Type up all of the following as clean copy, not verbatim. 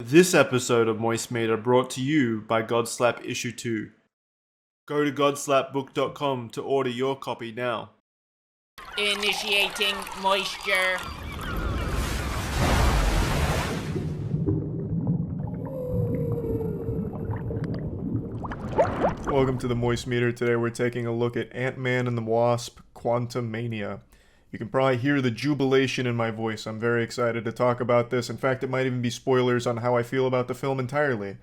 This episode of Moist Meter brought to you by GodSlap Issue 2. Go to godslapbook.com to order your copy now. Initiating moisture. Welcome to the Moist Meter. Today we're taking a look at Ant-Man and the Wasp: Quantumania. You can probably hear the jubilation in my voice. I'm very excited to talk about this. In fact, it might even be spoilers on how I feel about the film entirely.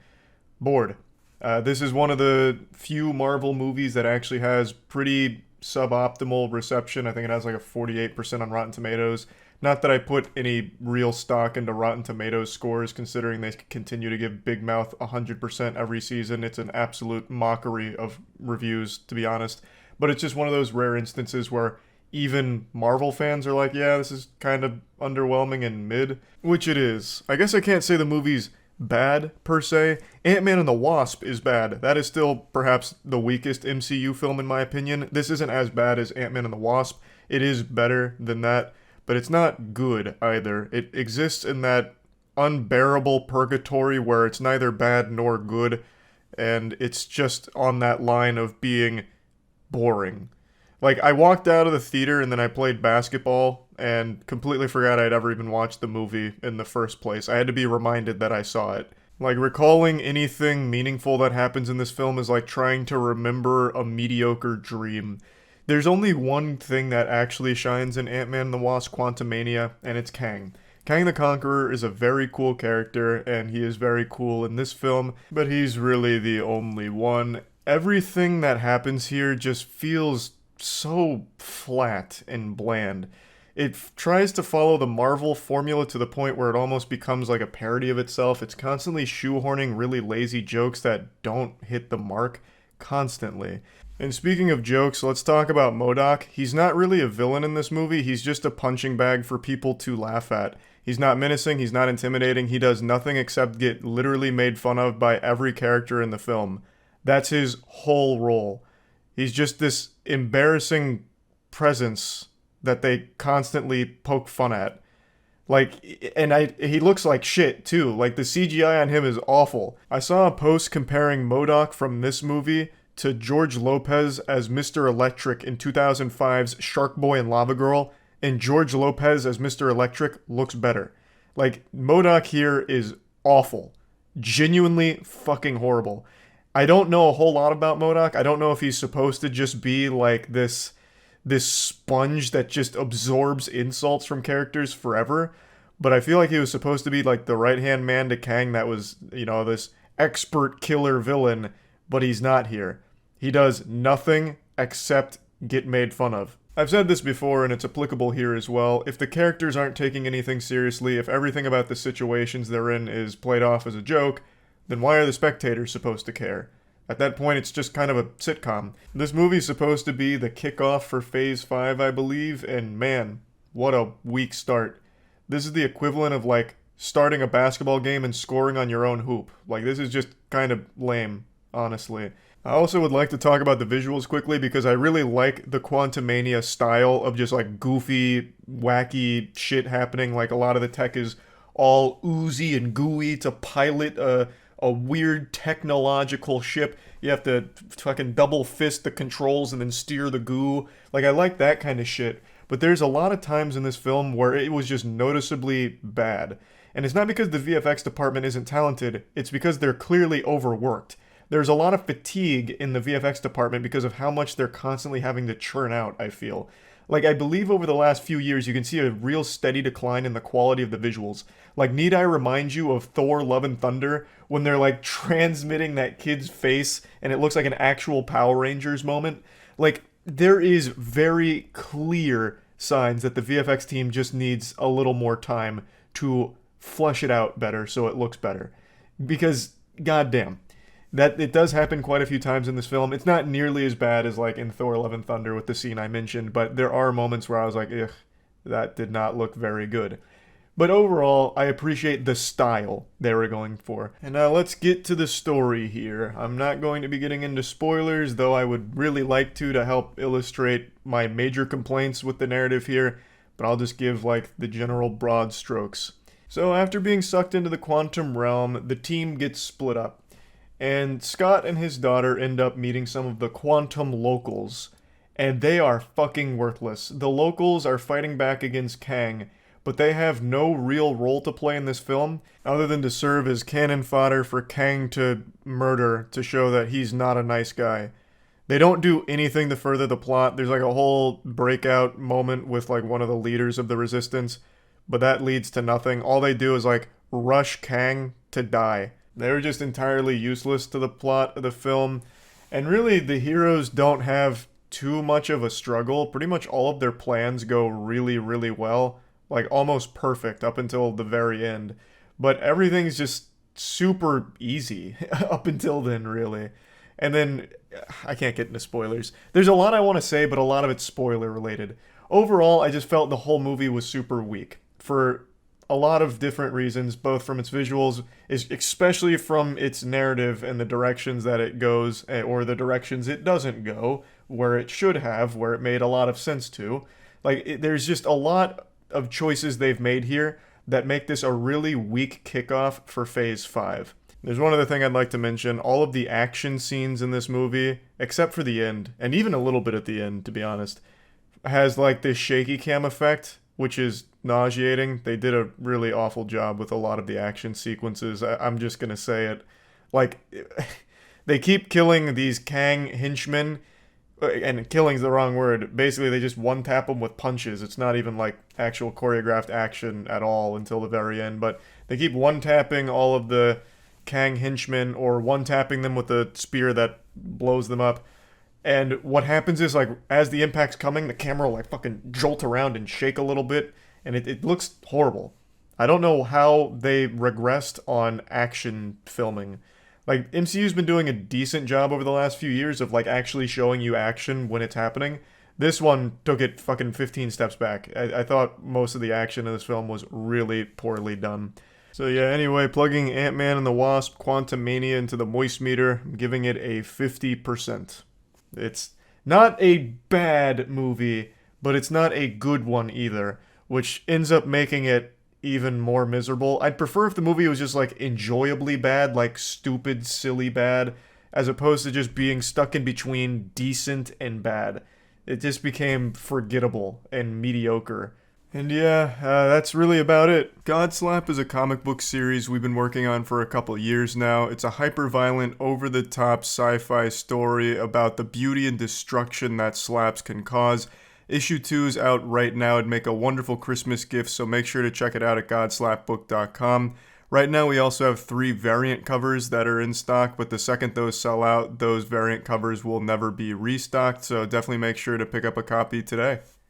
Bored. This is one of the few Marvel movies that actually has pretty suboptimal reception. I think it has like a 48% on Rotten Tomatoes. Not that I put any real stock into Rotten Tomatoes scores, considering they continue to give Big Mouth 100% every season. It's an absolute mockery of reviews, to be honest. But it's just one of those rare instances where even Marvel fans are like, yeah, this is kind of underwhelming and mid, which it is. I guess I can't say the movie's bad, per se. Ant-Man and the Wasp is bad. That is still perhaps the weakest MCU film in my opinion. This isn't as bad as Ant-Man and the Wasp. It is better than that, but it's not good either. It exists in that unbearable purgatory where it's neither bad nor good, and it's just on that line of being boring. Like, I walked out of the theater and then I played basketball and completely forgot I'd ever even watched the movie in the first place. I had to be reminded that I saw it. Like, recalling anything meaningful that happens in this film is like trying to remember a mediocre dream. There's only one thing that actually shines in Ant-Man and the Wasp: Quantumania, and it's Kang. Kang the Conqueror is a very cool character, and he is very cool in this film, but he's really the only one. Everything that happens here just feels so flat and bland. It tries to follow the Marvel formula to the point where it almost becomes like a parody of itself. It's constantly shoehorning really lazy jokes that don't hit the mark constantly. And speaking of jokes, let's talk about MODOK. He's not really a villain in this movie. He's just a punching bag for people to laugh at. He's not menacing, he's not intimidating, he does nothing except get literally made fun of by every character in the film. That's his whole role. He's just this embarrassing presence that they constantly poke fun at. Like, and he looks like shit too. Like, the CGI on him is awful. I saw a post comparing MODOK from this movie to George Lopez as Mr. Electric in 2005's Shark Boy and Lava Girl, and George Lopez as Mr. Electric looks better. Like, MODOK here is awful. Genuinely fucking horrible. I don't know a whole lot about MODOK. I don't know if he's supposed to just be like this sponge that just absorbs insults from characters forever, but I feel like he was supposed to be like the right-hand man to Kang that was, this expert killer villain, but he's not here. He does nothing except get made fun of. I've said this before, and it's applicable here as well. If the characters aren't taking anything seriously, if everything about the situations they're in is played off as a joke, then why are the spectators supposed to care? At that point, it's just kind of a sitcom. This movie's supposed to be the kickoff for Phase 5, I believe, and man, what a weak start. This is the equivalent of, like, starting a basketball game and scoring on your own hoop. Like, this is just kind of lame, honestly. I also would like to talk about the visuals quickly because I really like the Quantumania style of just, like, goofy, wacky shit happening. Like, a lot of the tech is all oozy and gooey to pilot a weird technological ship. You have to fucking double fist the controls and then steer the goo. Like, I like that kind of shit. But there's a lot of times in this film where it was just noticeably bad. And it's not because the VFX department isn't talented, it's because they're clearly overworked. There's a lot of fatigue in the VFX department because of how much they're constantly having to churn out, I feel. Like, I believe over the last few years, you can see a real steady decline in the quality of the visuals. Like, need I remind you of Thor: Love and Thunder, when they're, like, transmitting that kid's face, and it looks like an actual Power Rangers moment? Like, there is very clear signs that the VFX team just needs a little more time to flesh it out better so it looks better. Because, goddamn. That it does happen quite a few times in this film. It's not nearly as bad as like in Thor: Love and Thunder with the scene I mentioned, but there are moments where I was like, ugh, that did not look very good. But overall, I appreciate the style they were going for. And now let's get to the story here. I'm not going to be getting into spoilers, though I would really like to help illustrate my major complaints with the narrative here, but I'll just give like the general broad strokes. So after being sucked into the quantum realm, the team gets split up. And Scott and his daughter end up meeting some of the quantum locals. And they are fucking worthless. The locals are fighting back against Kang, but they have no real role to play in this film, other than to serve as cannon fodder for Kang to murder to show that he's not a nice guy. They don't do anything to further the plot. There's like a whole breakout moment with like one of the leaders of the resistance, but that leads to nothing. All they do is like rush Kang to die. They're just entirely useless to the plot of the film, and really the heroes don't have too much of a struggle. Pretty much all of their plans go really, really well, like almost perfect up until the very end. But everything's just super easy up until then, really. And then, I can't get into spoilers. There's a lot I want to say, but a lot of it's spoiler related. Overall, I just felt the whole movie was super weak. For a lot of different reasons, both from its visuals, especially from its narrative and the directions that it goes, or the directions it doesn't go, where it should have, where it made a lot of sense to. There's just a lot of choices they've made here that make this a really weak kickoff for Phase 5. There's one other thing I'd like to mention. All of the action scenes in this movie, except for the end, and even a little bit at the end, to be honest, has like this shaky cam effect, which is nauseating. They did a really awful job with a lot of the action sequences. I'm just gonna say it. Like, they keep killing these Kang henchmen, and killing's the wrong word. Basically, they just one-tap them with punches. It's not even like actual choreographed action at all until the very end, but they keep one-tapping all of the Kang henchmen, or one-tapping them with a spear that blows them up. And what happens is, like, as the impact's coming, the camera will, like, fucking jolt around and shake a little bit, and it looks horrible. I don't know how they regressed on action filming. Like, MCU's been doing a decent job over the last few years of, like, actually showing you action when it's happening. This one took it fucking 15 steps back. I thought most of the action in this film was really poorly done. So yeah, anyway, plugging Ant-Man and the Wasp Quantumania into the moist meter, I'm giving it a 50%. It's not a bad movie, but it's not a good one either, which ends up making it even more miserable. I'd prefer if the movie was just like enjoyably bad, like stupid, silly bad, as opposed to just being stuck in between decent and bad. It just became forgettable and mediocre. And yeah, that's really about it. GodSlap is a comic book series we've been working on for a couple years now. It's a hyper-violent, over-the-top sci-fi story about the beauty and destruction that slaps can cause. Issue 2 is out right now. It'd make a wonderful Christmas gift, so make sure to check it out at godslapbook.com. Right now we also have 3 variant covers that are in stock, but the second those sell out, those variant covers will never be restocked, so definitely make sure to pick up a copy today.